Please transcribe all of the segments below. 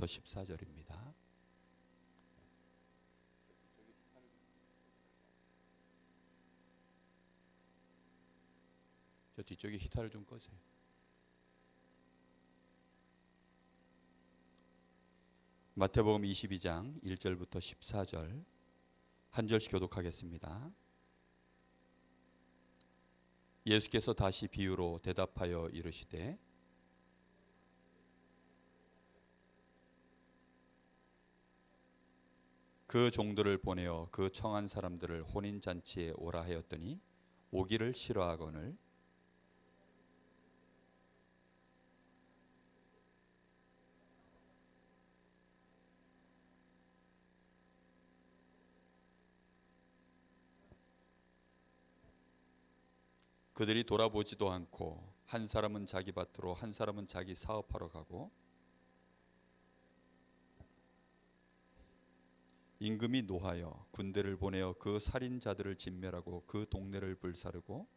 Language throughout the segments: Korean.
14절입니다. 저 뒤쪽에 히타를 좀 끄세요. 마태복음 22장 1절부터 14절 한 절씩 교독하겠습니다. 예수께서 다시 비유로 대답하여 이르시되 그 종들을 보내어 그 청한 사람들을 혼인잔치에 오라 하였더니 오기를 싫어하거늘 그들이 돌아보지도 않고 한 사람은 자기 밭으로 한 사람은 자기 사업하러 가고 임금이 노하여 군대를 보내어 그 살인자들을 진멸하고 그 동네를 불사르고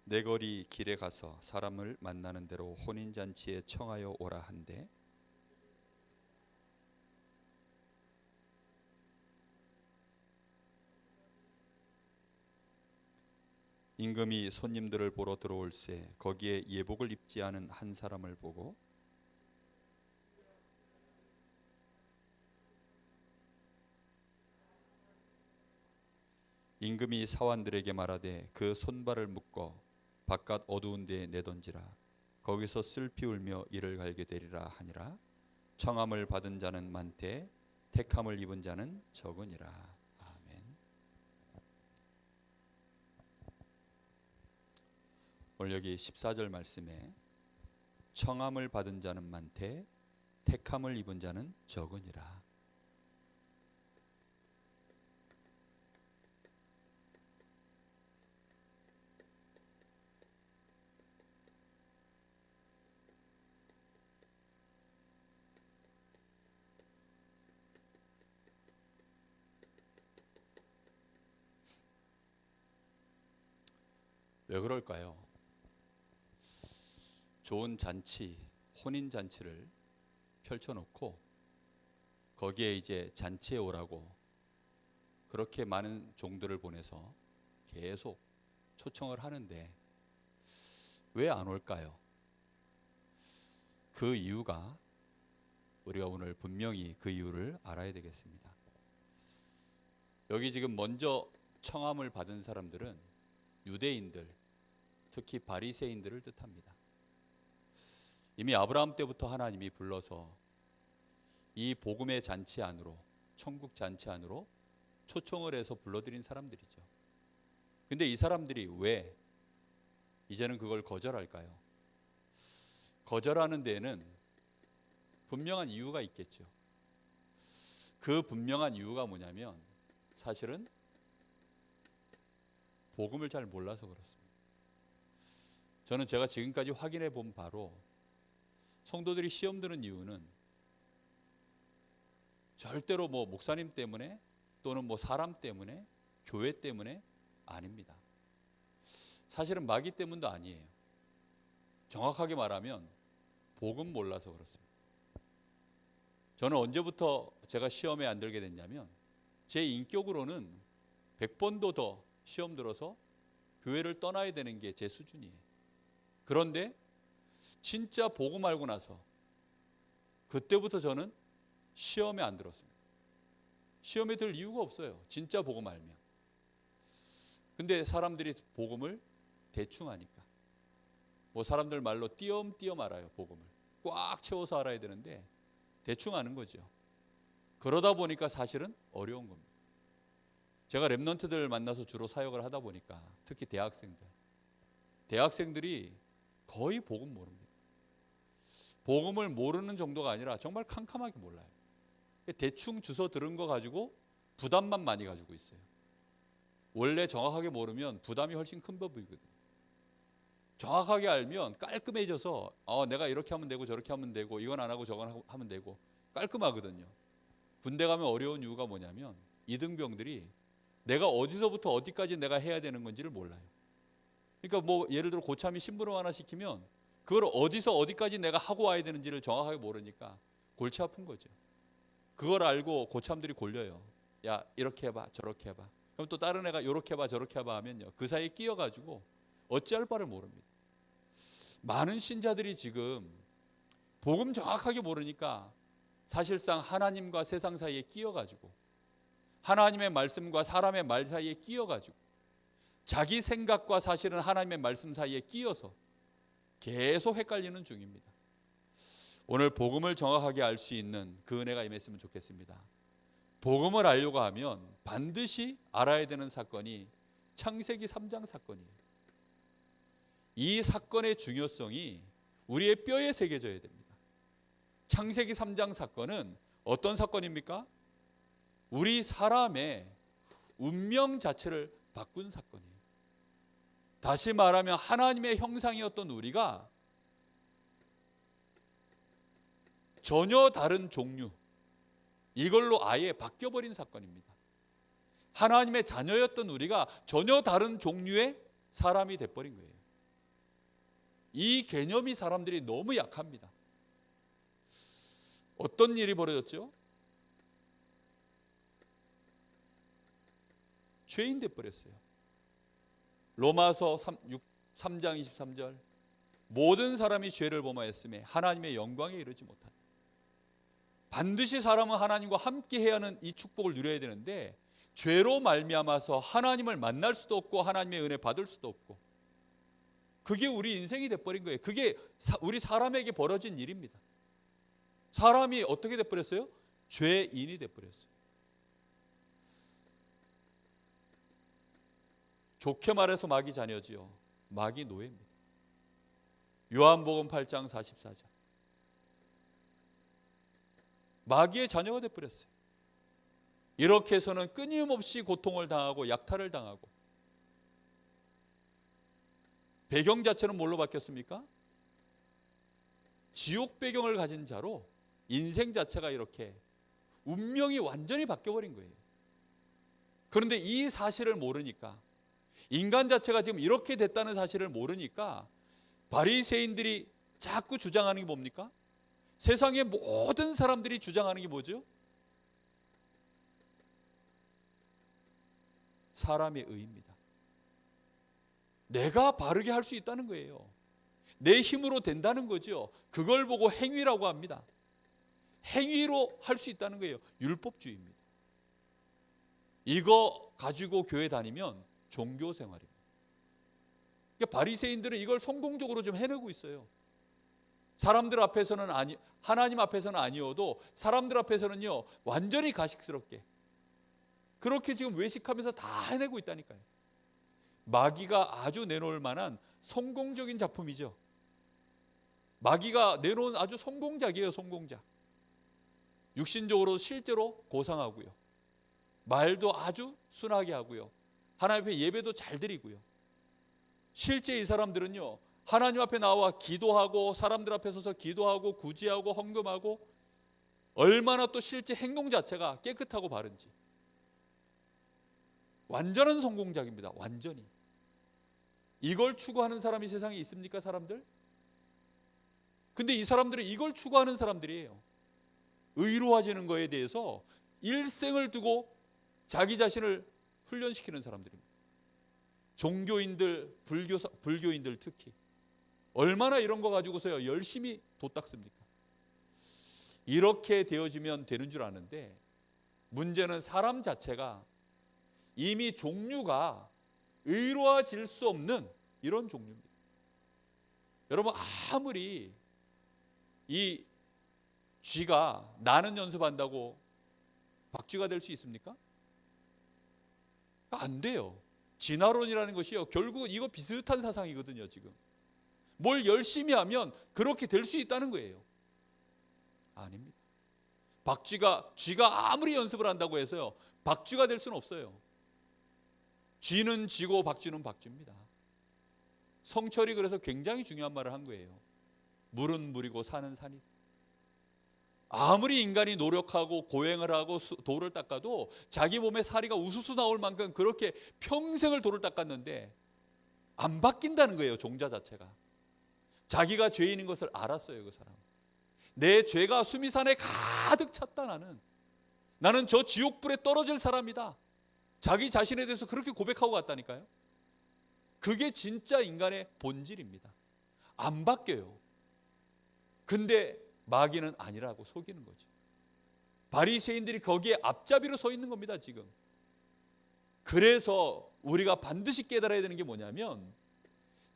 내거리 길에 가서 사람을 만나는 대로 혼인잔치에 청하여 오라 한데 임금이 손님들을 보러 들어올세 거기에 예복을 입지 않은 한 사람을 보고 임금이 사환들에게 말하되 그 손발을 묶어 바깥 어두운 데에 내던지라 거기서 슬피 울며 이를 갈게 되리라 하니라. 청함을 받은 자는 많되 택함을 입은 자는 적으니라. 오늘 여기 14절 말씀에 청함을 받은 자는 많되 택함을 입은 자는 적으니라. 왜 그럴까요? 좋은 잔치, 혼인 잔치를 펼쳐놓고 거기에 이제 잔치에 오라고 그렇게 많은 종들을 보내서 계속 초청을 하는데 왜 안 올까요? 그 이유가 우리가 오늘 분명히 그 이유를 알아야 되겠습니다. 여기 지금 먼저 청함을 받은 사람들은 유대인들, 특히 바리새인들을 뜻합니다. 이미 아브라함 때부터 하나님이 불러서 이 복음의 잔치 안으로, 천국 잔치 안으로 초청을 해서 불러들인 사람들이죠. 근데 이 사람들이 왜 이제는 그걸 거절할까요? 거절하는 데에는 분명한 이유가 있겠죠. 그 분명한 이유가 뭐냐면 사실은 복음을 잘 몰라서 그렇습니다. 저는 제가 지금까지 확인해 본 바로 성도들이 시험 드는 이유는 절대로 뭐 목사님 때문에 또는 뭐 사람 때문에 교회 때문에 아닙니다. 사실은 마귀 때문도 아니에요. 정확하게 말하면 복음 몰라서 그렇습니다. 저는 언제부터 제가 시험에 안 들게 됐냐면 제 인격으로는 100번도 더 시험 들어서 교회를 떠나야 되는 게 제 수준이에요. 그런데 진짜 복음 알고 나서 그때부터 저는 시험에 안 들었습니다. 시험에 들 이유가 없어요. 진짜 복음 알면. 근데 사람들이 복음을 대충 하니까 뭐 사람들 말로 띄엄띄엄 알아요. 복음을 꽉 채워서 알아야 되는데 대충 아는 거죠. 그러다 보니까 사실은 어려운 겁니다. 제가 랩런트들 만나서 주로 사역을 하다 보니까 특히 대학생들이 거의 복음 모릅니다. 복음을 모르는 정도가 아니라 정말 캄캄하게 몰라요. 대충 주워 들은 거 가지고 부담만 많이 가지고 있어요. 원래 정확하게 모르면 부담이 훨씬 큰 법이거든요. 정확하게 알면 깔끔해져서 내가 이렇게 하면 되고 저렇게 하면 되고 이건 안 하고 저건 하면 되고 깔끔하거든요. 군대 가면 어려운 이유가 뭐냐면 이등병들이 내가 어디서부터 어디까지 내가 해야 되는 건지를 몰라요. 그러니까 뭐 예를 들어 고참이 심부름 하나 시키면 그걸 어디서 어디까지 내가 하고 와야 되는지를 정확하게 모르니까 골치 아픈 거죠. 그걸 알고 고참들이 골려요. 야, 이렇게 해봐, 저렇게 해봐. 그럼 또 다른 애가 이렇게 해봐, 저렇게 해봐 하면요, 그 사이에 끼어가지고 어찌할 바를 모릅니다. 많은 신자들이 지금 복음 정확하게 모르니까 사실상 하나님과 세상 사이에 끼어가지고, 하나님의 말씀과 사람의 말 사이에 끼어가지고, 자기 생각과 사실은 하나님의 말씀 사이에 끼어서 계속 헷갈리는 중입니다. 오늘 복음을 정확하게 알 수 있는 그 은혜가 임했으면 좋겠습니다. 복음을 알려고 하면 반드시 알아야 되는 사건이 창세기 3장 사건이에요. 이 사건의 중요성이 우리의 뼈에 새겨져야 됩니다. 창세기 3장 사건은 어떤 사건입니까? 우리 사람의 운명 자체를 바꾼 사건이에요. 다시 말하면 하나님의 형상이었던 우리가 전혀 다른 종류, 이걸로 아예 바뀌어버린 사건입니다. 하나님의 자녀였던 우리가 전혀 다른 종류의 사람이 돼버린 거예요. 이 개념이 사람들이 너무 약합니다. 어떤 일이 벌어졌죠? 죄인 돼버렸어요. 로마서 3장 23절, 모든 사람이 죄를 범하였음에 하나님의 영광에 이르지 못한다. 반드시 사람은 하나님과 함께 해야 하는 이 축복을 누려야 되는데, 죄로 말미암아서 하나님을 만날 수도 없고 하나님의 은혜 받을 수도 없고, 그게 우리 인생이 돼버린 거예요. 그게 우리 사람에게 벌어진 일입니다. 사람이 어떻게 돼버렸어요? 죄인이 돼버렸어요. 좋게 말해서 마귀 자녀지요. 마귀 노예입니다. 요한복음 8장 44절. 마귀의 자녀가 돼버렸어요. 이렇게 해서는 끊임없이 고통을 당하고 약탈을 당하고, 배경 자체는 뭘로 바뀌었습니까? 지옥 배경을 가진 자로 인생 자체가 이렇게 운명이 완전히 바뀌어버린 거예요. 그런데 이 사실을 모르니까, 인간 자체가 지금 이렇게 됐다는 사실을 모르니까 바리새인들이 자꾸 주장하는 게 뭡니까? 세상의 모든 사람들이 주장하는 게 뭐죠? 사람의 의입니다. 내가 바르게 할 수 있다는 거예요. 내 힘으로 된다는 거죠. 그걸 보고 행위라고 합니다. 행위로 할 수 있다는 거예요. 율법주의입니다. 이거 가지고 교회 다니면 종교 생활입니다. 그러니까 바리새인들은 이걸 성공적으로 좀 해내고 있어요. 사람들 앞에서는 하나님 앞에서는 아니어도 사람들 앞에서는요, 완전히 가식스럽게 그렇게 지금 외식하면서 다 해내고 있다니까요. 마귀가 아주 내놓을 만한 성공적인 작품이죠. 마귀가 내놓은 아주 성공작이에요. 성공작. 육신적으로 실제로 고상하고요, 말도 아주 순하게 하고요, 하나님 앞에 예배도 잘 드리고요. 실제 이 사람들은요, 하나님 앞에 나와 기도하고 사람들 앞에 서서 기도하고 구제하고 헌금하고, 얼마나 또 실제 행동 자체가 깨끗하고 바른지. 완전한 성공작입니다. 완전히. 이걸 추구하는 사람이 세상에 있습니까, 사람들? 근데 이 사람들은 이걸 추구하는 사람들이에요. 의로워지는 거에 대해서 일생을 두고 자기 자신을 훈련시키는 사람들입니다. 종교인들, 불교인들 특히 얼마나 이런 거 가지고서요 열심히 도 닦습니까? 이렇게 되어지면 되는 줄 아는데, 문제는 사람 자체가 이미 종류가 의로워질 수 없는 이런 종류입니다. 여러분, 아무리 이 쥐가 나는 연습한다고 박쥐가 될 수 있습니까? 안 돼요. 진화론이라는 것이요, 결국은 이거 비슷한 사상이거든요. 지금 뭘 열심히 하면 그렇게 될 수 있다는 거예요. 아닙니다. 쥐가 아무리 연습을 한다고 해서요 박쥐가 될 수는 없어요. 쥐는 쥐고 박쥐는 박쥐입니다. 성철이 그래서 굉장히 중요한 말을 한 거예요. 물은 물이고 산은 산이다. 아무리 인간이 노력하고 고행을 하고 돌을 닦아도 자기 몸에 사리가 우수수 나올 만큼 그렇게 평생을 돌을 닦았는데 안 바뀐다는 거예요. 종자 자체가. 자기가 죄인인 것을 알았어요. 그 사람. 내 죄가 수미산에 가득 찼다. 나는 저 지옥불에 떨어질 사람이다. 자기 자신에 대해서 그렇게 고백하고 갔다니까요. 그게 진짜 인간의 본질입니다. 안 바뀌어요. 근데 마귀는 아니라고 속이는 거죠. 바리새인들이 거기에 앞잡이로 서 있는 겁니다. 지금. 그래서 우리가 반드시 깨달아야 되는 게 뭐냐면,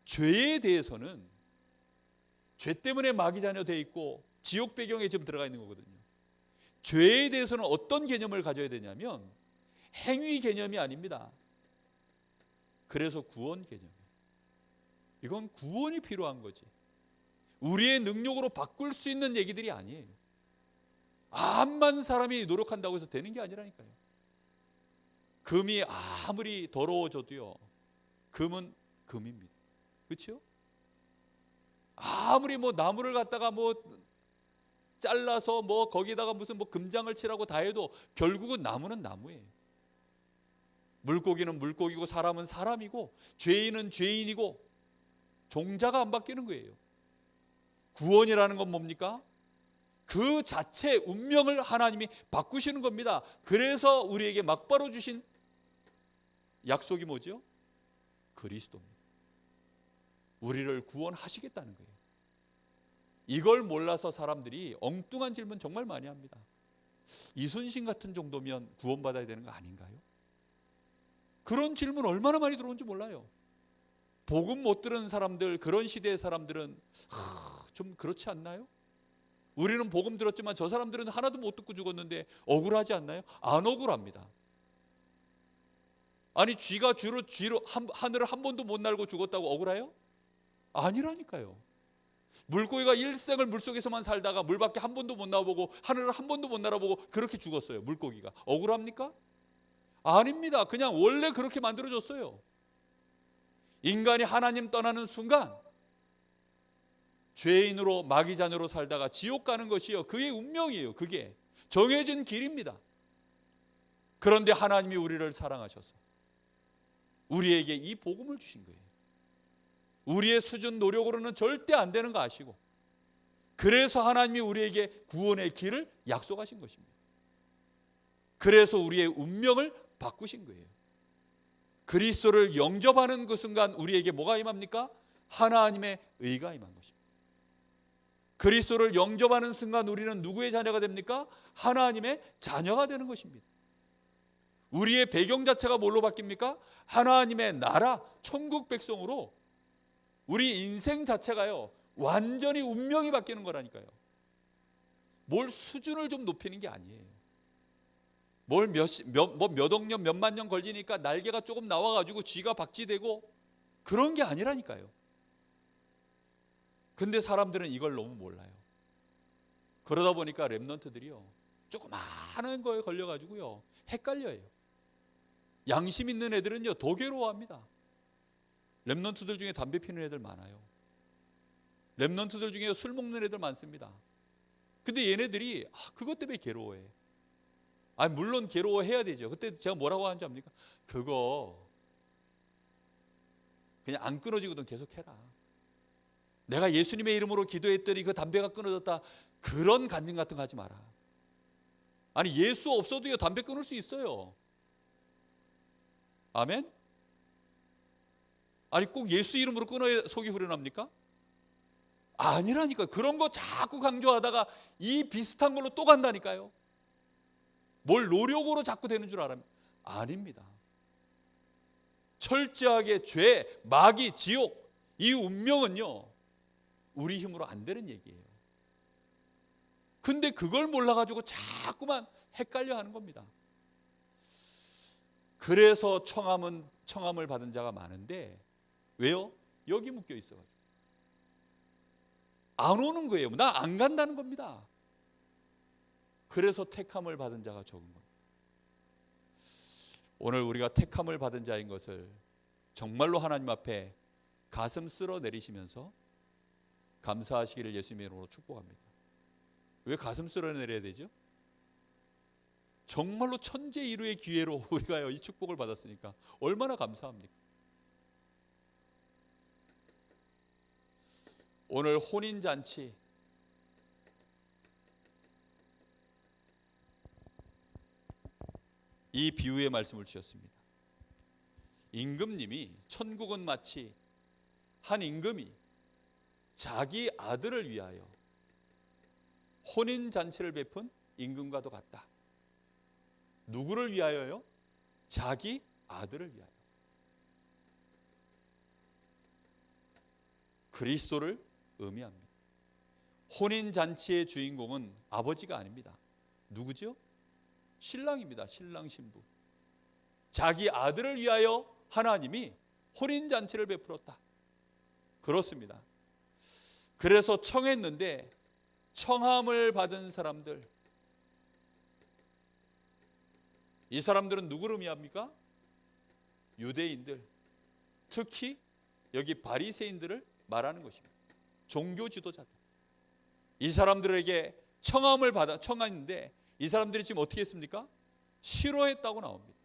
죄에 대해서는 죄 때문에 마귀 자녀 돼 있고 지옥 배경에 지금 들어가 있는 거거든요. 죄에 대해서는 어떤 개념을 가져야 되냐면 행위 개념이 아닙니다. 그래서 구원 개념이에요. 이건 구원이 필요한 거지. 우리의 능력으로 바꿀 수 있는 얘기들이 아니에요. 암만 사람이 노력한다고 해서 되는 게 아니라니까요. 금이 아무리 더러워져도요, 금은 금입니다. 그렇죠? 아무리 나무를 갖다가 잘라서 거기다가 무슨 금장을 칠하고 다 해도 결국은 나무는 나무예요. 물고기는 물고기고 사람은 사람이고 죄인은 죄인이고 종자가 안 바뀌는 거예요. 구원이라는 건 뭡니까? 그 자체 운명을 하나님이 바꾸시는 겁니다. 그래서 우리에게 막바로 주신 약속이 뭐죠? 그리스도입니다. 우리를 구원하시겠다는 거예요. 이걸 몰라서 사람들이 엉뚱한 질문 정말 많이 합니다. 이순신 같은 정도면 구원받아야 되는 거 아닌가요? 그런 질문 얼마나 많이 들어온지 몰라요. 복음 못 들은 사람들, 그런 시대의 사람들은 좀 그렇지 않나요? 우리는 복음 들었지만 저 사람들은 하나도 못 듣고 죽었는데 억울하지 않나요? 안 억울합니다. 아니 쥐가 쥐로 하늘을 한 번도 못 날고 죽었다고 억울해요? 아니라니까요. 물고기가 일생을 물속에서만 살다가 물밖에 한 번도 못 나와보고 하늘을 한 번도 못 날아보고 그렇게 죽었어요. 물고기가. 억울합니까? 아닙니다. 그냥 원래 그렇게 만들어졌어요. 인간이 하나님 떠나는 순간 죄인으로 마귀 자녀로 살다가 지옥 가는 것이요, 그의 운명이에요. 그게 정해진 길입니다. 그런데 하나님이 우리를 사랑하셔서 우리에게 이 복음을 주신 거예요. 우리의 수준 노력으로는 절대 안 되는 거 아시고, 그래서 하나님이 우리에게 구원의 길을 약속하신 것입니다. 그래서 우리의 운명을 바꾸신 거예요. 그리스도를 영접하는 그 순간 우리에게 뭐가 임합니까? 하나님의 의가 임한 것입니다. 그리스도를 영접하는 순간 우리는 누구의 자녀가 됩니까? 하나님의 자녀가 되는 것입니다. 우리의 배경 자체가 뭘로 바뀝니까? 하나님의 나라, 천국 백성으로 우리 인생 자체가요, 완전히 운명이 바뀌는 거라니까요. 뭘 수준을 좀 높이는 게 아니에요. 뭘 몇 억 년, 몇만 년 걸리니까 날개가 조금 나와가지고 쥐가 박쥐되고 그런 게 아니라니까요. 근데 사람들은 이걸 너무 몰라요. 그러다 보니까 렘넌트들이요, 조그마한 거에 걸려가지고요 헷갈려요. 양심 있는 애들은요 더 괴로워합니다. 렘넌트들 중에 담배 피는 애들 많아요. 렘넌트들 중에 술 먹는 애들 많습니다. 근데 얘네들이 그것 때문에 괴로워해. 물론 괴로워해야 되죠. 그때 제가 뭐라고 하는지 압니까? 그거 그냥 안 끊어지거든 계속 해라. 내가 예수님의 이름으로 기도했더니 그 담배가 끊어졌다, 그런 간증 같은 거 하지 마라. 아니 예수 없어도요 담배 끊을 수 있어요. 아멘? 아니 꼭 예수 이름으로 끊어야 속이 후련합니까? 아니라니까. 그런 거 자꾸 강조하다가 이 비슷한 걸로 또 간다니까요. 뭘 노력으로 자꾸 되는 줄 알아요? 아닙니다. 철저하게 죄, 마귀, 지옥, 이 운명은요 우리 힘으로 안 되는 얘기예요. 근데 그걸 몰라가지고 자꾸만 헷갈려 하는 겁니다. 그래서 청함을 받은 자가 많은데, 왜요? 여기 묶여 있어가지고 안 오는 거예요. 나 안 간다는 겁니다. 그래서 택함을 받은 자가 적은 겁니다. 오늘 우리가 택함을 받은 자인 것을 정말로 하나님 앞에 가슴 쓸어 내리시면서 감사하시기를 예수님의 이름으로 축복합니다. 왜 가슴 쓸어 내려야 되죠? 정말로 천재 이루의 기회로 우리가 이 축복을 받았으니까 얼마나 감사합니까? 오늘 혼인잔치, 이 비유의 말씀을 주셨습니다. 임금님이, 천국은 마치 한 임금이 자기 아들을 위하여 혼인잔치를 베푼 임금과도 같다. 누구를 위하여요? 자기 아들을 위하여. 그리스도를 의미합니다. 혼인잔치의 주인공은 아버지가 아닙니다. 누구죠? 신랑입니다. 신랑 신부. 자기 아들을 위하여 하나님이 혼인잔치를 베풀었다. 그렇습니다. 그래서 청했는데 청함을 받은 사람들, 이 사람들은 누구를 의미합니까? 유대인들, 특히 여기 바리새인들을 말하는 것입니다. 종교 지도자들. 이 사람들에게 청함을 받아 청했는데 이 사람들이 지금 어떻게 했습니까? 싫어했다고 나옵니다.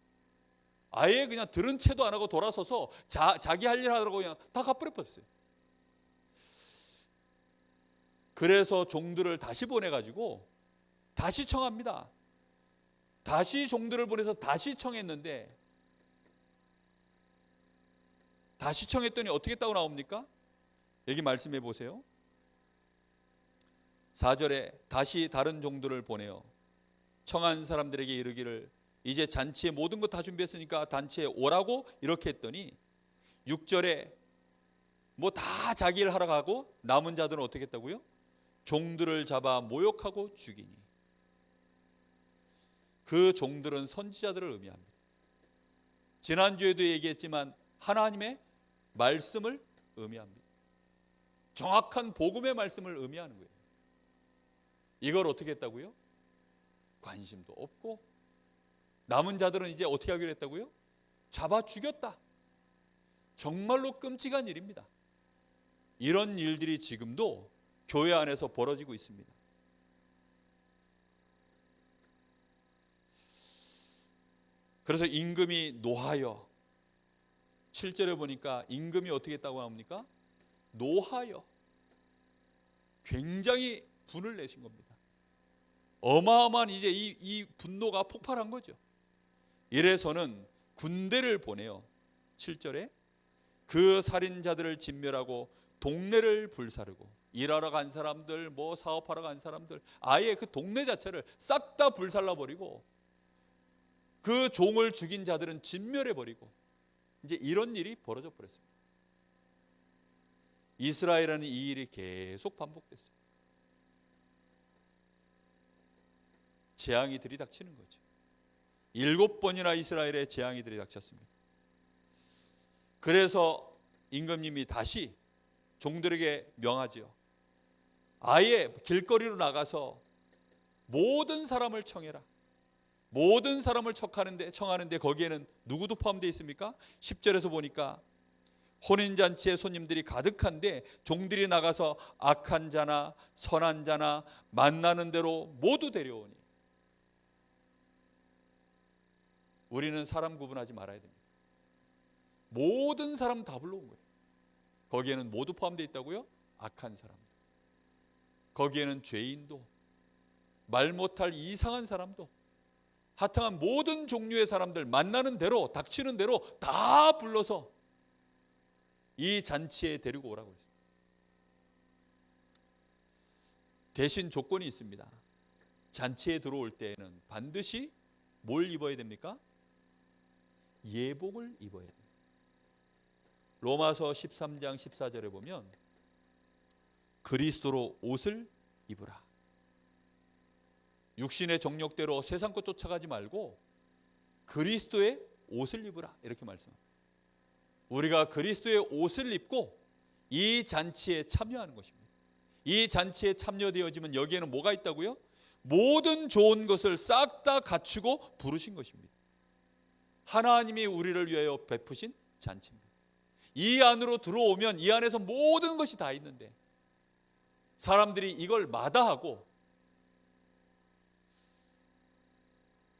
아예 그냥 들은 채도 안 하고 돌아서서 자기 할 일 하라고 그냥 다 갚아버렸어요. 그래서 종들을 다시 보내가지고 다시 청합니다. 다시 종들을 보내서 다시 청했는데, 다시 청했더니 어떻게 했다고 나옵니까? 여기 말씀해 보세요. 4절에 다시 다른 종들을 보내어 청한 사람들에게 이르기를 이제 잔치에 모든 것 다 준비했으니까 단체에 오라고 이렇게 했더니 6절에 뭐 다 자기 일 하러 가고 남은 자들은 어떻게 했다고요? 종들을 잡아 모욕하고 죽이니. 그 종들은 선지자들을 의미합니다. 지난주에도 얘기했지만 하나님의 말씀을 의미합니다. 정확한 복음의 말씀을 의미하는 거예요. 이걸 어떻게 했다고요? 관심도 없고 남은 자들은 이제 어떻게 하기로 했다고요? 잡아 죽였다. 정말로 끔찍한 일입니다. 이런 일들이 지금도 교회 안에서 벌어지고 있습니다. 그래서 임금이 노하여, 7절에 보니까 임금이 어떻게 했다고 합니까? 노하여 굉장히 분을 내신 겁니다. 어마어마한 이제 이 분노가 폭발한 거죠. 이래서는 군대를 보내요. 7절에 그 살인자들을 진멸하고 동네를 불사르고, 일하러 간 사람들, 뭐 사업하러 간 사람들, 아예 그 동네 자체를 싹 다 불살라버리고 그 종을 죽인 자들은 진멸해버리고, 이제 이런 일이 벌어져 버렸습니다. 이스라엘에는 이 일이 계속 반복됐어요. 재앙이 들이닥치는 거죠. 7번이나 이스라엘에 재앙이 들이닥쳤습니다. 그래서 임금님이 다시 종들에게 명하지요. 아예 길거리로 나가서 모든 사람을 청해라. 모든 사람을 청하는데 거기에는 누구도 포함되어 있습니까? 10절에서 보니까 혼인잔치에 손님들이 가득한데 종들이 나가서 악한 자나 선한 자나 만나는 대로 모두 데려오니. 우리는 사람 구분하지 말아야 됩니다. 모든 사람 다 불러온 거예요. 거기에는 모두 포함되어 있다고요? 악한 사람도, 거기에는 죄인도, 말 못할 이상한 사람도, 하여튼 모든 종류의 사람들 만나는 대로, 닥치는 대로 다 불러서 이 잔치에 데리고 오라고 했습니다. 대신 조건이 있습니다. 잔치에 들어올 때에는 반드시 뭘 입어야 됩니까? 예복을 입어야 됩니다. 로마서 13장 14절에 보면 그리스도로 옷을 입으라. 육신의 정욕대로 세상 것 쫓아가지 말고 그리스도의 옷을 입으라, 이렇게 말씀합니다. 우리가 그리스도의 옷을 입고 이 잔치에 참여하는 것입니다. 이 잔치에 참여되어지면 여기에는 뭐가 있다고요? 모든 좋은 것을 싹 다 갖추고 부르신 것입니다. 하나님이 우리를 위하여 베푸신 잔치입니다. 이 안으로 들어오면 이 안에서 모든 것이 다 있는데 사람들이 이걸 마다하고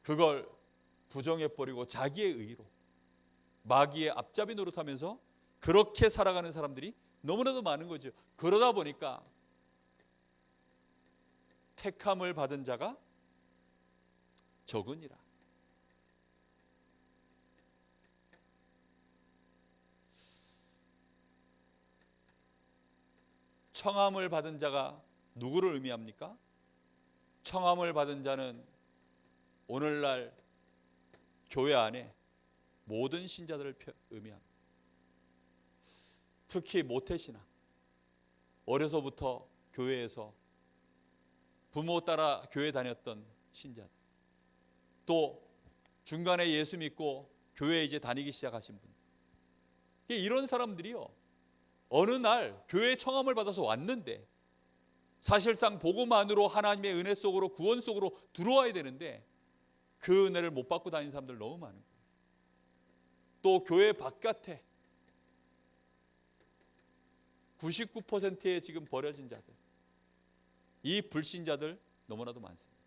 그걸 부정해버리고 자기의 의로 마귀의 앞잡이 노릇하면서 그렇게 살아가는 사람들이 너무나도 많은 거죠. 그러다 보니까 택함을 받은 자가 적으니라. 청함을 받은 자가 누구를 의미합니까? 청함을 받은 자는 오늘날 교회 안에 모든 신자들을 의미합니다. 특히 모태신앙, 어려서부터 교회에서 부모 따라 교회 다녔던 신자들, 또 중간에 예수 믿고 교회에 이제 다니기 시작하신 분, 이런 사람들이요, 어느 날 교회에 청함을 받아서 왔는데 사실상 복음 안으로 하나님의 은혜 속으로 구원 속으로 들어와야 되는데 그 은혜를 못 받고 다니는 사람들 너무 많은 거예요. 또 교회 바깥에 99%의 지금 버려진 자들, 이 불신자들 너무나도 많습니다.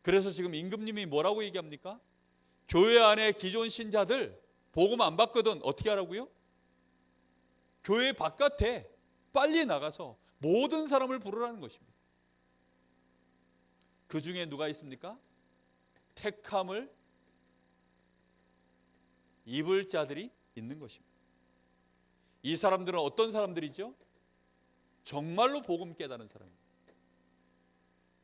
그래서 지금 임금님이 뭐라고 얘기합니까? 교회 안에 기존 신자들 복음 안 받거든 어떻게 하라고요? 교회 바깥에 빨리 나가서 모든 사람을 부르라는 것입니다. 그 중에 누가 있습니까? 택함을 입을 자들이 있는 것입니다. 이 사람들은 어떤 사람들이죠? 정말로 복음 깨달은 사람입니다.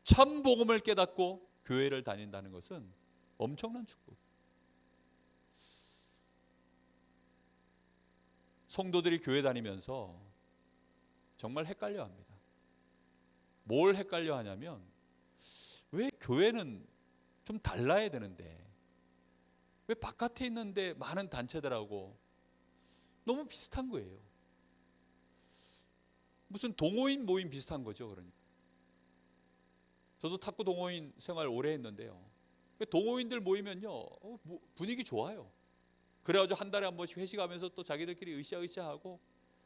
참 복음을 깨닫고 교회를 다닌다는 것은 엄청난 축복. 성도들이 교회 다니면서 정말 헷갈려 합니다. 뭘 헷갈려 하냐면, 왜 교회는 좀 달라야 되는데 왜 바깥에 있는데 많은 단체들하고 너무 비슷한 거예요. 무슨 동호인 모임 비슷한 거죠. 그러니까 저도 탁구 동호인 생활 오래 했는데요, 동호인들 모이면요 분위기 좋아요. 그래가지고 한 달에 한 번씩 회식하면서 또 자기들끼리 으쌰으쌰하고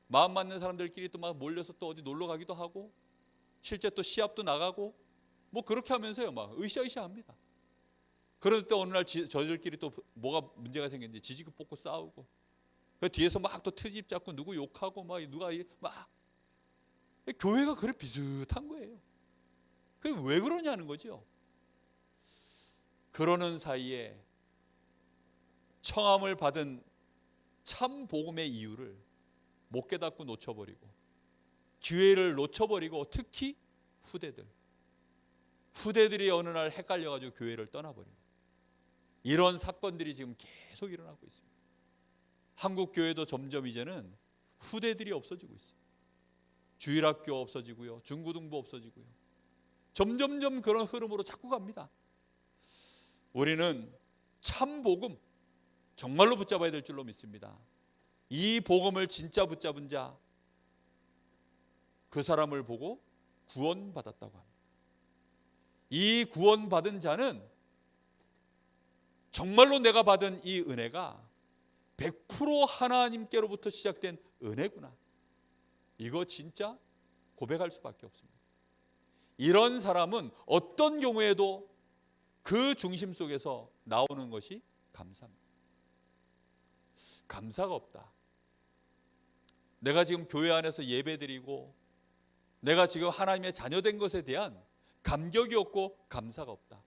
마음 맞는 사람들끼리 또 막 몰려서 또 어디 놀러 가기도 하고 실제 또 시합도 나가고 뭐 그렇게 하면서요 막 으쌰으쌰합니다. 그런데 또 어느 날 저들끼리 또 뭐가 문제가 생겼는지 지지고 뽑고 싸우고, 그 뒤에서 막 또 트집 잡고 누구 욕하고 막 누가 막, 교회가 그래 비슷한 거예요. 그게 왜 그러냐는 거죠. 그러는 사이에 청함을 받은 참 복음의 이유를 못 깨닫고 놓쳐버리고 기회를 놓쳐버리고, 특히 후대들이 어느 날 헷갈려가지고 교회를 떠나버립니다. 이런 사건들이 지금 계속 일어나고 있습니다. 한국 교회도 점점 이제는 후대들이 없어지고 있어요. 주일학교 없어지고요, 중고등부 없어지고요, 점점점 그런 흐름으로 자꾸 갑니다. 우리는 참 복음 정말로 붙잡아야 될 줄로 믿습니다. 이 복음을 진짜 붙잡은 자, 그 사람을 보고 구원받았다고 합니다. 이 구원받은 자는 정말로 내가 받은 이 은혜가 100% 하나님께로부터 시작된 은혜구나, 이거 진짜 고백할 수밖에 없습니다. 이런 사람은 어떤 경우에도 그 중심 속에서 나오는 것이 감사입니다. 감사가 없다, 내가 지금 교회 안에서 예배드리고 내가 지금 하나님의 자녀된 것에 대한 감격이 없고 감사가 없다,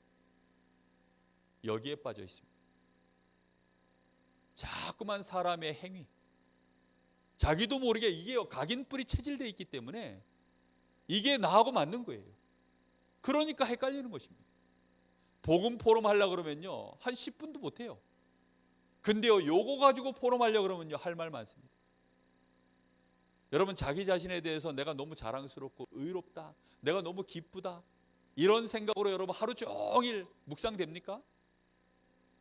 여기에 빠져 있습니다. 자꾸만 사람의 행위, 자기도 모르게 이게 각인뿔이 체질되어 있기 때문에 이게 나하고 맞는 거예요. 그러니까 헷갈리는 것입니다. 복음 포럼 하려고 그러면요 한 10분도 못해요. 근데요 요거 가지고 포럼 하려고 그러면요 할 말 많습니다. 여러분, 자기 자신에 대해서 내가 너무 자랑스럽고 의롭다, 내가 너무 기쁘다, 이런 생각으로 여러분 하루 종일 묵상됩니까?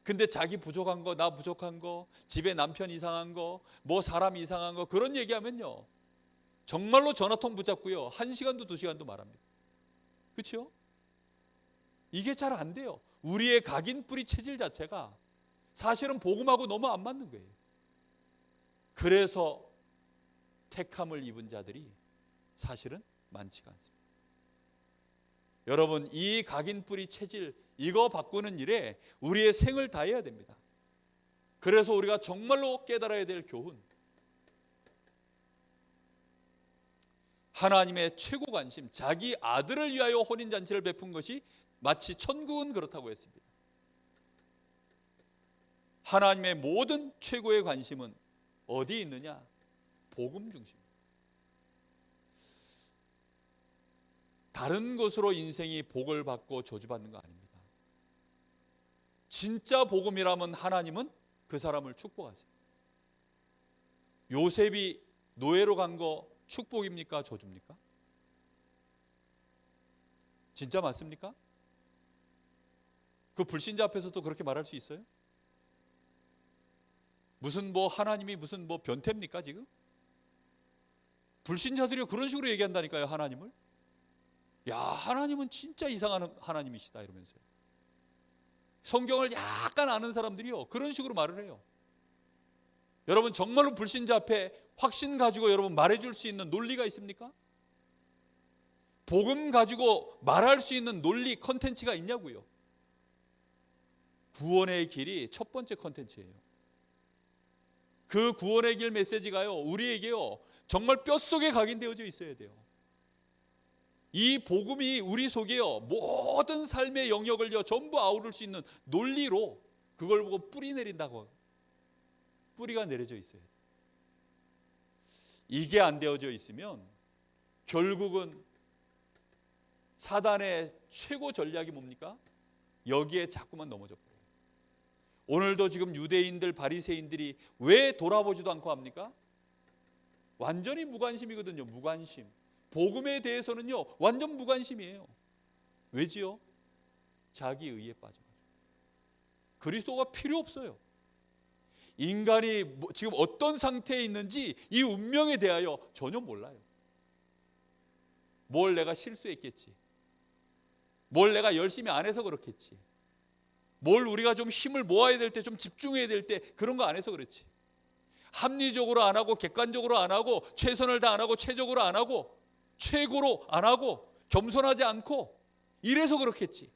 근데 자기 부족한 거, 나 부족한 거, 집에 남편 이상한 거, 뭐 사람 이상한 거, 그런 얘기하면요 정말로 전화통 붙잡고요 1시간도 2시간도 말합니다. 그렇죠? 이게 잘 안 돼요. 우리의 각인뿌리 체질 자체가 사실은 복음하고 너무 안 맞는 거예요. 그래서 택함을 입은 자들이 사실은 많지가 않습니다. 여러분, 이 각인뿌리 체질, 이거 바꾸는 일에 우리의 생을 다해야 됩니다. 그래서 우리가 정말로 깨달아야 될 교훈, 하나님의 최고 관심, 자기 아들을 위하여 혼인잔치를 베푼 것이 마치 천국은 그렇다고 했습니다. 하나님의 모든 최고의 관심은 어디에 있느냐? 복음 중심입니다. 다른 것으로 인생이 복을 받고 저주받는 거 아닙니다. 진짜 복음이라면 하나님은 그 사람을 축복하세요. 요셉이 노예로 간 거 축복입니까? 저주입니까? 진짜 맞습니까? 그 불신자 앞에서도 그렇게 말할 수 있어요? 무슨 하나님이 무슨 변태입니까 지금? 불신자들이 그런 식으로 얘기한다니까요, 하나님을. 야, 하나님은 진짜 이상한 하나님이시다 이러면서요. 성경을 약간 아는 사람들이요, 그런 식으로 말을 해요. 여러분, 정말로 불신자 앞에 확신 가지고 여러분 말해줄 수 있는 논리가 있습니까? 복음 가지고 말할 수 있는 논리 컨텐츠가 있냐고요. 구원의 길이 첫 번째 컨텐츠예요. 그 구원의 길 메시지가요, 우리에게요 정말 뼛속에 각인되어져 있어야 돼요. 이 복음이 우리 속에요 모든 삶의 영역을요 전부 아우를 수 있는 논리로 그걸 보고 뿌리 내린다고. 뿌리가 내려져 있어요. 이게 안 되어져 있으면 결국은 사단의 최고 전략이 뭡니까? 여기에 자꾸만 넘어져 버려요. 오늘도 지금 유대인들, 바리새인들이 왜 돌아보지도 않고 합니까? 완전히 무관심이거든요. 무관심. 복음에 대해서는요 완전 무관심이에요. 왜지요? 자기 의에 빠져가지고. 그리스도가 필요 없어요. 인간이 지금 어떤 상태에 있는지 이 운명에 대하여 전혀 몰라요. 뭘 내가 실수했겠지, 뭘 내가 열심히 안 해서 그렇겠지, 뭘 우리가 좀 힘을 모아야 될 때, 좀 집중해야 될 때 그런 거 안 해서 그렇지. 합리적으로 안 하고 객관적으로 안 하고 최선을 다 안 하고 최적으로 안 하고 최고로 안 하고 겸손하지 않고 이래서 그렇겠지.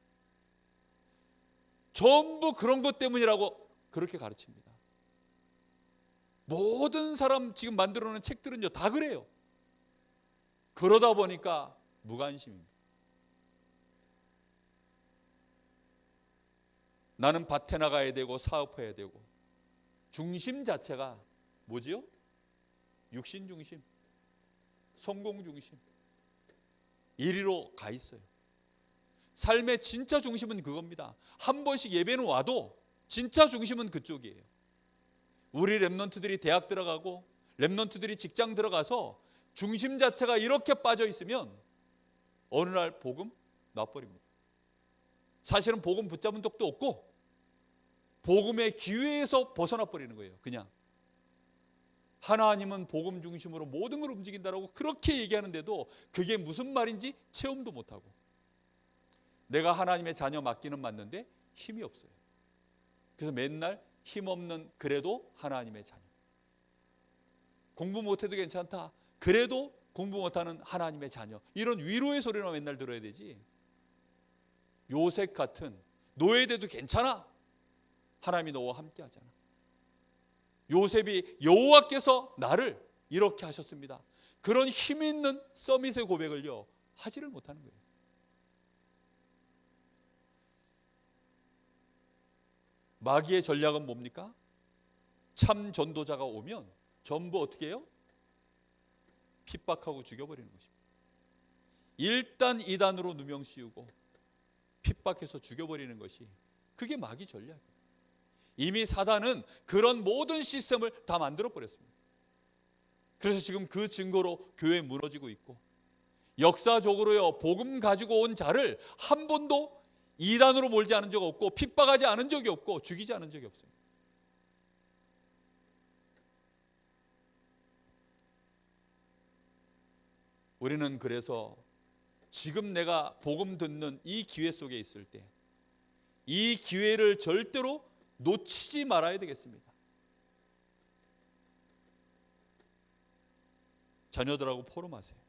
전부 그런 것 때문이라고 그렇게 가르칩니다. 모든 사람 지금 만들어놓은 책들은요 다 그래요. 그러다 보니까 무관심입니다. 나는 밭에 나가야 되고 사업해야 되고, 중심 자체가 뭐지요? 육신 중심, 성공 중심, 이리로 가 있어요. 삶의 진짜 중심은 그겁니다. 한 번씩 예배는 와도 진짜 중심은 그쪽이에요. 우리 랩런트들이 대학 들어가고 랩런트들이 직장 들어가서 중심 자체가 이렇게 빠져 있으면 어느 날 복음 놔버립니다. 사실은 복음 붙잡은 적도 없고 복음의 기회에서 벗어나 버리는 거예요. 그냥 하나님은 복음 중심으로 모든 걸 움직인다라고 그렇게 얘기하는데도 그게 무슨 말인지 체험도 못하고, 내가 하나님의 자녀 맞기는 맞는데 힘이 없어요. 그래서 맨날 힘없는 그래도 하나님의 자녀, 공부 못해도 괜찮다 그래도 공부 못하는 하나님의 자녀, 이런 위로의 소리만 맨날 들어야 되지. 요셉 같은 노예돼도 괜찮아, 하나님이 너와 함께 하잖아. 요셉이 여호와께서 나를 이렇게 하셨습니다, 그런 힘 있는 서밋의 고백을요 하지를 못하는 거예요. 마귀의 전략은 뭡니까? 참 전도자가 오면 전부 어떻게 해요? 핍박하고 죽여버리는 것입니다. 일단 이단으로 누명 씌우고 핍박해서 죽여버리는 것이 그게 마귀 전략이에요. 이미 사단은 그런 모든 시스템을 다 만들어버렸습니다. 그래서 지금 그 증거로 교회 무너지고 있고, 역사적으로요 복음 가지고 온 자를 한 번도 이단으로 몰지 않은 적 없고 핍박하지 않은 적이 없고 죽이지 않은 적이 없어요. 우리는 그래서 지금 내가 복음 듣는 이 기회 속에 있을 때 이 기회를 절대로 놓치지 말아야 되겠습니다. 자녀들하고 포럼하세요.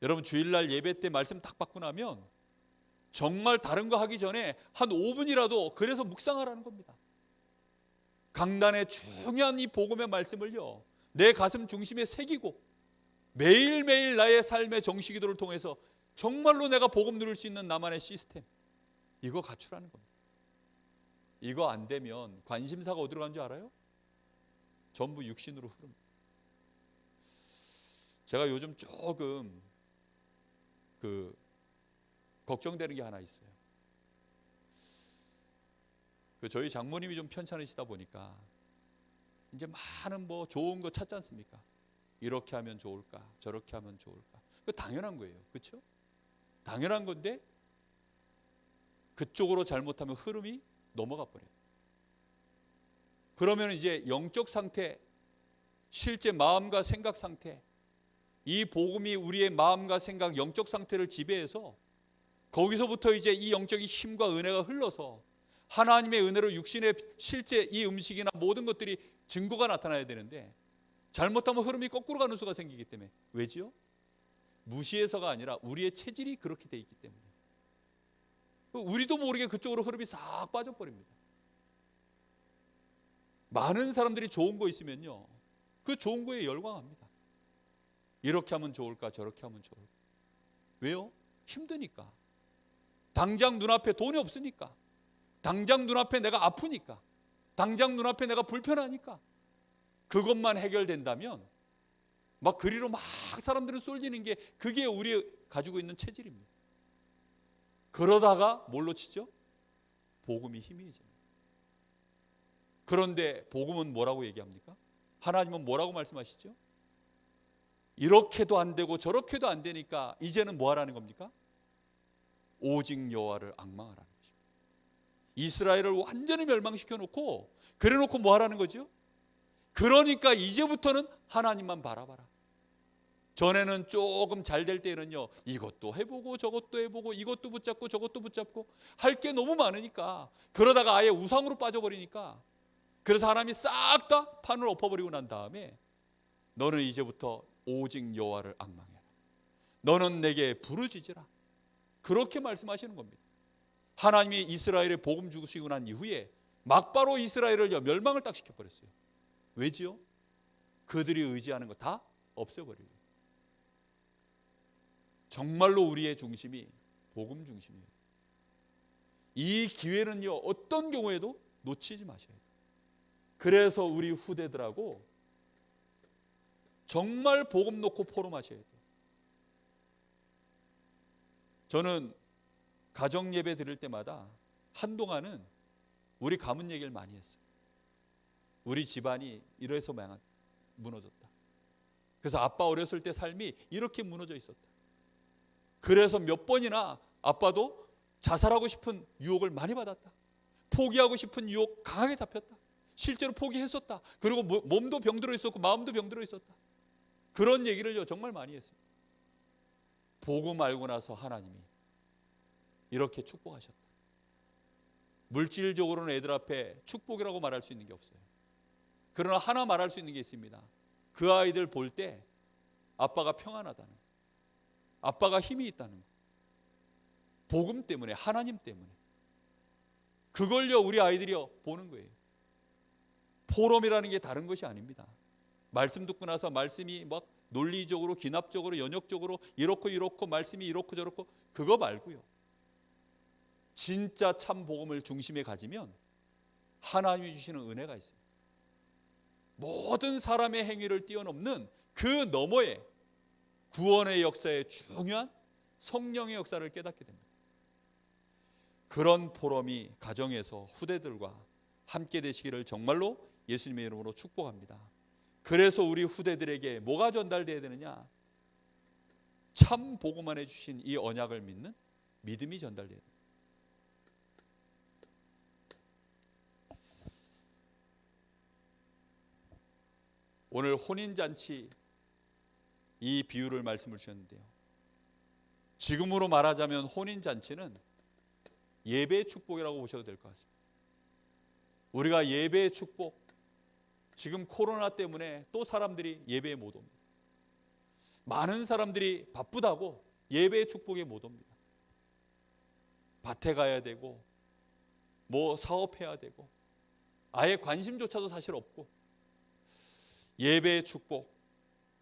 여러분 주일날 예배 때 말씀 딱 받고 나면 정말 다른 거 하기 전에 한 5분이라도 그래서 묵상하라는 겁니다. 강단의 중요한 이 복음의 말씀을요 내 가슴 중심에 새기고 매일매일 나의 삶의 정식기도를 통해서 정말로 내가 복음 누릴 수 있는 나만의 시스템, 이거 갖추라는 겁니다. 이거 안 되면 관심사가 어디로 간 줄 알아요? 전부 육신으로 흐릅니다. 제가 요즘 조금 걱정되는 게 하나 있어요. 저희 장모님이 좀 편찮으시다 보니까 이제 많은 좋은 거 찾지 않습니까? 이렇게 하면 좋을까, 저렇게 하면 좋을까. 그 당연한 거예요. 그렇죠? 당연한 건데 그쪽으로 잘못하면 흐름이 넘어가 버려요. 그러면 이제 영적 상태, 실제 마음과 생각 상태, 이 복음이 우리의 마음과 생각, 영적 상태를 지배해서 거기서부터 이제 이 영적인 힘과 은혜가 흘러서 하나님의 은혜로 육신의 실제 이 음식이나 모든 것들이 증거가 나타나야 되는데 잘못하면 흐름이 거꾸로 가는 수가 생기기 때문에. 왜지요? 무시해서가 아니라 우리의 체질이 그렇게 돼 있기 때문에. 우리도 모르게 그쪽으로 흐름이 싹 빠져버립니다. 많은 사람들이 좋은 거 있으면요, 그 좋은 거에 열광합니다. 이렇게 하면 좋을까, 저렇게 하면 좋을까. 왜요? 힘드니까. 당장 눈앞에 돈이 없으니까. 당장 눈앞에 내가 아프니까. 당장 눈앞에 내가 불편하니까. 그것만 해결된다면 막 그리로 막 사람들은 쏠리는 게 그게 우리 가지고 있는 체질입니다. 그러다가 뭘로 치죠? 복음이 희미해집니다. 그런데 복음은 뭐라고 얘기합니까? 하나님은 뭐라고 말씀하시죠? 이렇게도 안 되고 저렇게도 안 되니까 이제는 뭐 하라는 겁니까? 오직 여호와를 앙망하라는 것입니다. 이스라엘을 완전히 멸망시켜 놓고 그래 놓고 뭐 하라는 거죠? 그러니까 이제부터는 하나님만 바라봐라. 전에는 조금 잘 될 때는요, 이것도 해보고 저것도 해보고 이것도 붙잡고 저것도 붙잡고 할 게 너무 많으니까, 그러다가 아예 우상으로 빠져버리니까, 그래서 하나님이 싹 다 판을 엎어버리고 난 다음에 너는 이제부터 오직 여호와를 앙망해라. 너는 내게 부르짖으라. 그렇게 말씀하시는 겁니다. 하나님이 이스라엘의 복음 주시고 난 이후에 막바로 이스라엘을 멸망을 딱 시켜버렸어요. 왜지요? 그들이 의지하는 거 다 없애버리고. 정말로 우리의 중심이 복음 중심이에요. 이 기회는요, 어떤 경우에도 놓치지 마셔야 돼요. 그래서 우리 후대들하고 정말 복음 놓고 포럼하셔야 돼요. 저는 가정 예배 드릴 때마다 한동안은 우리 가문 얘기를 많이 했어요. 우리 집안이 이래서 무너졌다. 그래서 아빠 어렸을 때 삶이 이렇게 무너져 있었다. 그래서 몇 번이나 아빠도 자살하고 싶은 유혹을 많이 받았다. 포기하고 싶은 유혹 강하게 잡혔다. 실제로 포기했었다. 그리고 몸도 병들어 있었고 마음도 병들어 있었다. 그런 얘기를 정말 많이 했어요. 복음 알고 나서 하나님이 이렇게 축복하셨다. 물질적으로는 애들 앞에 축복이라고 말할 수 있는 게 없어요. 그러나 하나 말할 수 있는 게 있습니다. 그 아이들 볼 때 아빠가 평안하다는 거, 아빠가 힘이 있다는 거, 복음 때문에, 하나님 때문에. 그걸요 우리 아이들이요 보는 거예요. 포럼이라는 게 다른 것이 아닙니다. 말씀 듣고 나서 말씀이 막 논리적으로, 기납적으로, 연역적으로 이렇고 말씀이 이렇고 저렇고, 그거 말고요, 진짜 참 복음을 중심에 가지면 하나님이 주시는 은혜가 있습니다. 모든 사람의 행위를 뛰어넘는 그 너머에 구원의 역사에 중요한 성령의 역사를 깨닫게 됩니다. 그런 포럼이 가정에서 후대들과 함께 되시기를 정말로 예수님의 이름으로 축복합니다. 그래서 우리 후대들에게 뭐가 전달돼야 되느냐? 참 복음 안에 주신 이 언약을 믿는 믿음이 전달돼야 됩니다. 오늘 혼인잔치 이 비유를 말씀을 주셨는데요, 지금으로 말하자면 혼인잔치는 예배의 축복이라고 보셔도 될 것 같습니다. 우리가 예배의 축복, 지금 코로나 때문에 또 사람들이 예배에 못 옵니다. 많은 사람들이 바쁘다고 예배의 축복에 못 옵니다. 밭에 가야 되고 뭐 사업해야 되고 아예 관심조차도 사실 없고, 예배의 축복,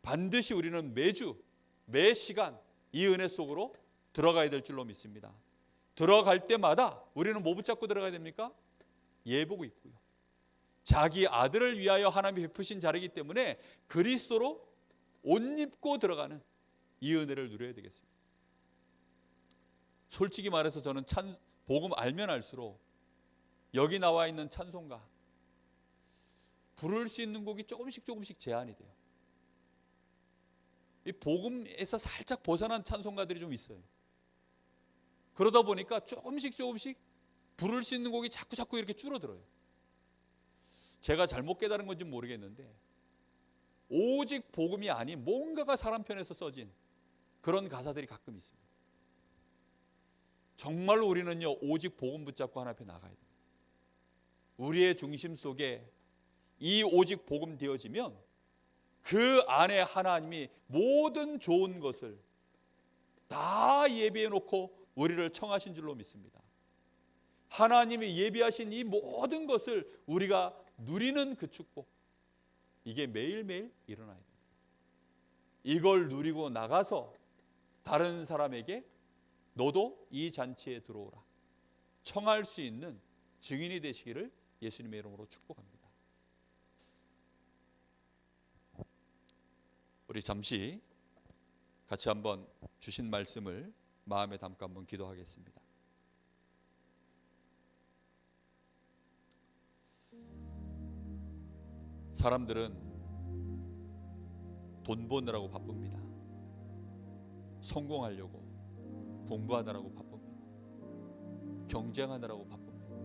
반드시 우리는 매주 매 시간 이 은혜 속으로 들어가야 될 줄로 믿습니다. 들어갈 때마다 우리는 뭐 붙잡고 들어가야 됩니까? 예복 입고요. 자기 아들을 위하여 하나님이 베푸신 자리이기 때문에 그리스도로 옷 입고 들어가는 이 은혜를 누려야 되겠습니다. 솔직히 말해서 저는 복음 알면 알수록 여기 나와 있는 찬송가 부를 수 있는 곡이 조금씩 제한이 돼요. 이 복음에서 살짝 벗어난 찬송가들이 좀 있어요. 그러다 보니까 조금씩 부를 수 있는 곡이 자꾸 이렇게 줄어들어요. 제가 잘못 깨달은 건지 모르겠는데 오직 복음이 아닌 뭔가가 사람 편에서 써진 그런 가사들이 가끔 있습니다. 정말로 우리는요 오직 복음 붙잡고 하나님 앞에 나가야 됩니다. 우리의 중심 속에 이 오직 복음 되어지면 그 안에 하나님이 모든 좋은 것을 다 예비해 놓고 우리를 청하신 줄로 믿습니다. 하나님이 예비하신 이 모든 것을 우리가 누리는 그 축복, 이게 매일매일 일어나야 됩니다. 이걸 누리고 나가서 다른 사람에게 너도 이 잔치에 들어오라 청할 수 있는 증인이 되시기를 예수님의 이름으로 축복합니다. 우리 잠시 같이 한번 주신 말씀을 마음에 담고 한번 기도하겠습니다. 사람들은 돈 버느라고 바쁩니다. 성공하려고 공부하느라고 바쁩니다. 경쟁하느라고 바쁩니다.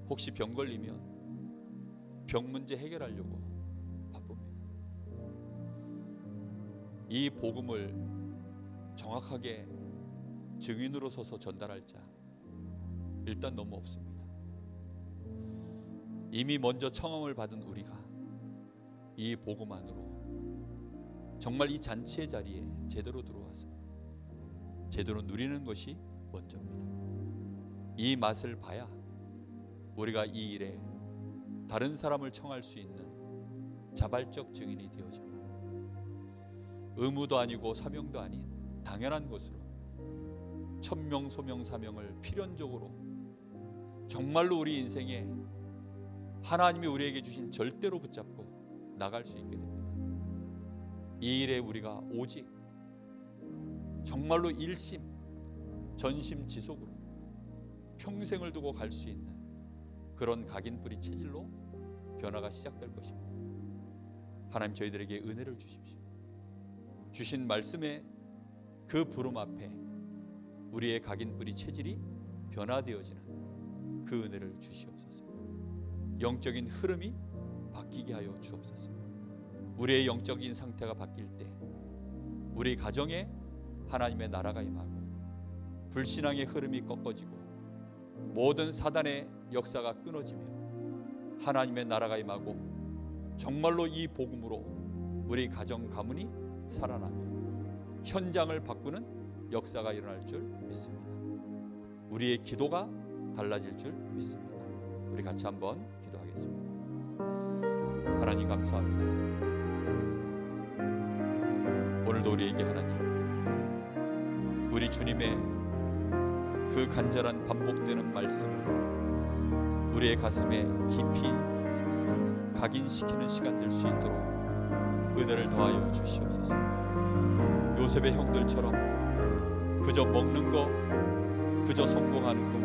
혹시 병 걸리면 병 문제 해결하려고 바쁩니다. 이 복음을 정확하게 증인으로 서서 전달할 자 일단 너무 없습니다. 이미 먼저 청함을 받은 우리가 이 복음 안으로 정말 이 잔치의 자리에 제대로 들어와서 제대로 누리는 것이 먼저입니다. 이 맛을 봐야 우리가 이 일에 다른 사람을 청할 수 있는 자발적 증인이 되어집니다. 의무도 아니고 사명도 아닌 당연한 것으로 천명 소명 사명을 필연적으로 정말로 우리 인생에 하나님이 우리에게 주신 절대로 붙잡고 나갈 수 있게 됩니다. 이 일에 우리가 오직 정말로 일심 전심 지속으로 평생을 두고 갈 수 있는 그런 각인뿌리 체질로 변화가 시작될 것입니다. 하나님 저희들에게 은혜를 주십시오. 주신 말씀의 그 부름 앞에 우리의 각인뿌리 체질이 변화되어지는 그 은혜를 주시옵소서. 영적인 흐름이 바뀌게 하여 주옵소서. 우리의 영적인 상태가 바뀔 때 우리 가정에 하나님의 나라가 임하고 불신앙의 흐름이 꺾어지고 모든 사단의 역사가 끊어지며 하나님의 나라가 임하고 정말로 이 복음으로 우리 가정 가문이 살아나며 현장을 바꾸는 역사가 일어날 줄 믿습니다. 우리의 기도가 달라질 줄 믿습니다. 우리 같이 한번 기도하겠습니다. 하나님 감사합니다. 오늘도 우리에게 하나님 우리 주님의 그 간절한 반복되는 말씀을 우리의 가슴에 깊이 각인시키는 시간 될 수 있도록 은혜를 더하여 주시옵소서. 요셉의 형들처럼 그저 먹는 거, 그저 성공하는 거,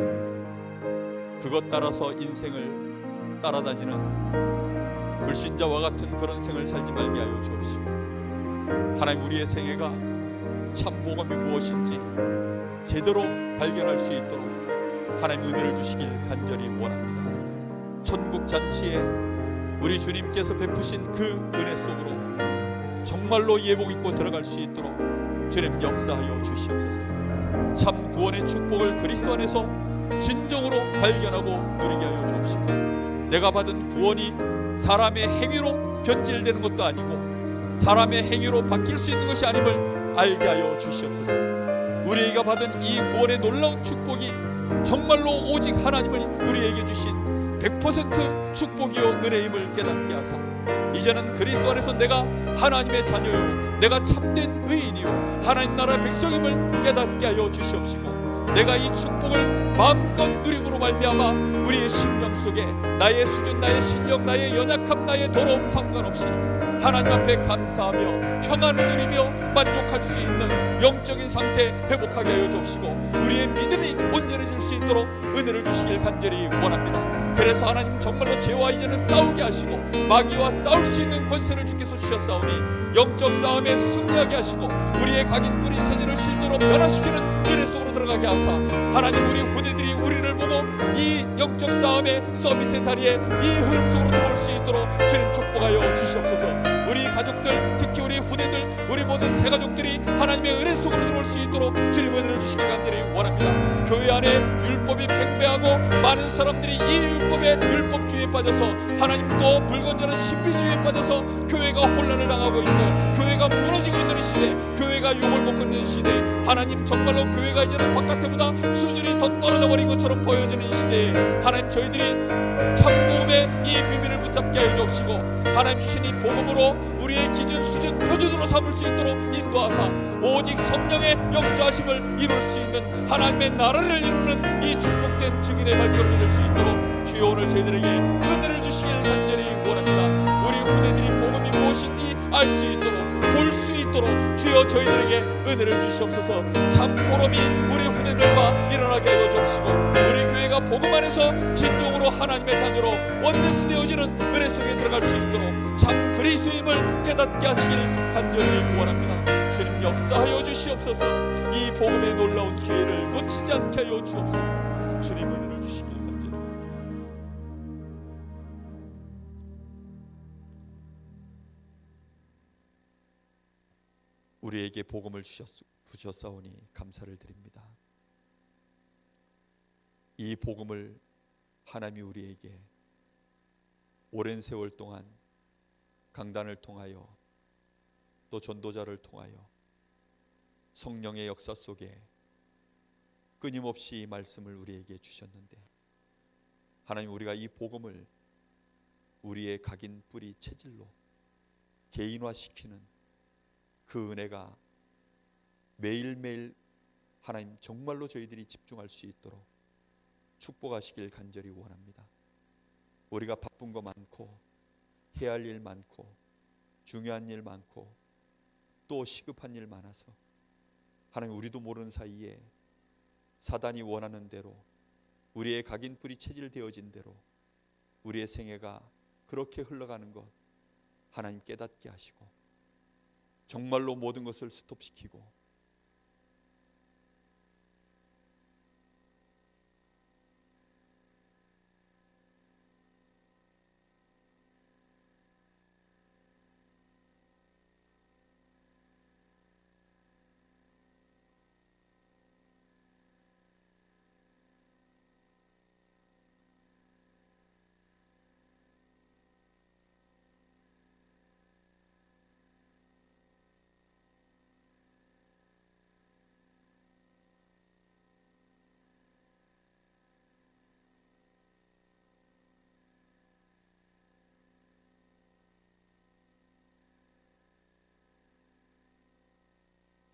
그것 따라서 인생을 따라다니는 불신자와 같은 그런 생을 살지 말게 하여 주옵시고, 하나님 우리의 생애가 참 복음이 무엇인지 제대로 발견할 수 있도록 하나님 은혜를 주시길 간절히 원합니다. 천국 잔치에 우리 주님께서 베푸신 그 은혜 속으로 정말로 예복 입고 들어갈 수 있도록 주님 역사하여 주시옵소서. 참 구원의 축복을 그리스도 안에서 진정으로 발견하고 누리게 하여 주옵시고, 내가 받은 구원이 사람의 행위로 변질되는 것도 아니고 사람의 행위로 바뀔 수 있는 것이 아님을 알게 하여 주시옵소서. 우리가 받은 이 구원의 놀라운 축복이 정말로 오직 하나님을 우리에게 주신 100% 축복이요 은혜임을 깨닫게 하사 이제는 그리스도 안에서 내가 하나님의 자녀요 내가 참된 의인이요 하나님 나라 백성임을 깨닫게 하여 주시옵시고 내가 이 축복을 마음껏 누림으로 말미암아 우리의 심령 속에 나의 수준, 나의 실력, 나의 연약함, 나의 더러움 상관없이 하나님 앞에 감사하며 평안을 누리며 만족할 수 있는 영적인 상태 회복하게 하여 주옵시고 우리의 믿음이 온전해질 수 있도록 은혜를 주시길 간절히 원합니다. 그래서 하나님 정말로 죄와 이제는 싸우게 하시고 마귀와 싸울 수 있는 권세를 주께서 주셨사오니 영적 싸움에 승리하게 하시고 우리의 각인 뿌리 체질을 실제로 변화시키는 은혜 속으로 들어가게 하사 하나님 우리 후대들이 우리를 보고 이 영적 싸움의 서밋의 자리에 이 흐름 속으로 들어올 수 있도록 주님 축복하여 주시옵소서. 우리 가족들 특히 우리 후대들 우리 모든 새 가족들이 하나님의 은혜 속으로 들어올 수 있도록 주님 은혜를 주시길 간절히 원합니다. 교회 안에 율법이 팽배하고 많은 사람들이 이 율법주의에 빠져서 하나님도 불건전한 신비주의에 빠져서 교회가 혼란을 당하고 있고 교회가 무너지고 있는 시대 교회가 욕을 먹고 있는 시대 하나님 정말로 교회가 이제는 바깥보다 수준이 더 떨어져 버린 것처럼 보여지는 시대에 하나님 저희들이 참복음의 이 비밀을 붙잡게 하여 주옵시고 하나님 주신 이 복음으로 우리의 기준 수준 표준으로 삼을 수 있도록 인도하사 오직 성령의 역사하심을 이룰 수 있는 하나님의 나라를 이루는 이 축복된 증인의 발걸음이 될 수 있도록 주여 오늘 저희들에게 은혜를 주시길 간절히 원합니다. 우리 후대들이 복음이 무엇인지 알 수 있도록 볼 수 있도록 주여 저희들에게 은혜를 주시옵소서. 참 보람이 우리 후대들과 일어나게 하여 주옵시고 우리 교회가 복음 안에서 진정으로 하나님의 자녀로 원내스 되어지는 은혜 속에 들어갈 수 있도록 참 그리스도임을 깨닫게 하시길 간절히 원합니다. 주님 역사하여 주시옵소서. 이 복음의 놀라운 기회를 놓치지 않게 하여 주옵소서. 주님 은혜를 주시길 간절히 우리에게 복음을 주셨사오니 감사를 드립니다. 이 복음을 하나님이 우리에게 오랜 세월 동안 강단을 통하여 또 전도자를 통하여 성령의 역사 속에 끊임없이 이 말씀을 우리에게 주셨는데 하나님 우리가 이 복음을 우리의 각인 뿌리 체질로 개인화시키는 그 은혜가 매일매일 하나님 정말로 저희들이 집중할 수 있도록 축복하시길 간절히 원합니다. 우리가 바쁜 거 많고 해야 할 일 많고 중요한 일 많고 또 시급한 일 많아서 하나님 우리도 모르는 사이에 사단이 원하는 대로 우리의 각인 뿌리 체질되어진 대로 우리의 생애가 그렇게 흘러가는 것 하나님 깨닫게 하시고 정말로 모든 것을 스톱시키고